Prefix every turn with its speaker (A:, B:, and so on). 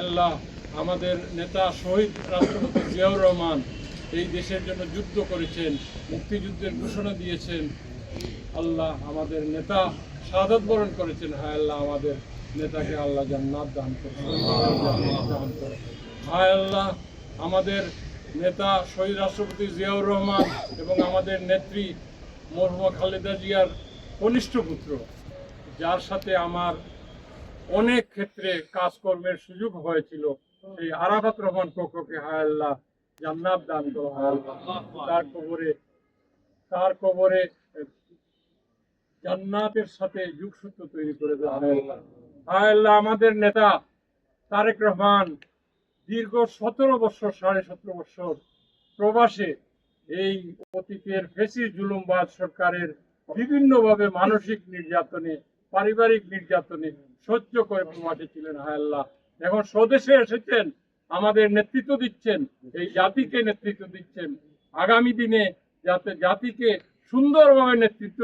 A: আল্লাহ আমাদের নেতা শহীদ রাষ্ট্রপতি জিয়াউর রহমান এই দেশের জন্য যুদ্ধ করেছেন, মুক্তিযুদ্ধের ঘোষণা দিয়েছেন। আল্লাহ আমাদের নেতা শাহাদাত বরণ করেছেন। হায় আল্লাহ আমাদের নেতাকে আল্লাহ জান্নাত দান করুন। হায় আল্লাহ আমাদের নেতা শহীদ রাষ্ট্রপতি জিয়াউর রহমান এবং আমাদের নেত্রী মরহুমা খালেদা জিয়ার কনিষ্ঠ পুত্র, যার সাথে আমার অনেক ক্ষেত্রে কাজকর্মের সুযোগ হয়েছিল, সেই আরাফাত রহমান কোকোকে হায় আল্লাহ জান্নাত দান করো। হায় আল্লাহ তার কবরে জান্নাতের সাথে যোগসূত্র তৈরি করে দেওয়া। হায় আল্লাহ আমাদের নেতা তারেক রহমান দীর্ঘ 17 বছর 17.5 বছর প্রবাসে এই অতীতের ফ্যাসিস্ট জুলুমবাজ সরকারের বিভিন্নভাবে মানসিক নির্যাতনে, পারিবারিক নির্যাতনে সহ্য করে প্রবাসে ছিলেন। হায় আল্লাহ এখন স্বদেশে এসেছেন, আমাদের নেতৃত্ব দিচ্ছেন, এই জাতিকে নেতৃত্ব দিচ্ছেন। আগামী দিনে যাতে জাতিকে সুন্দরভাবে নেতৃত্ব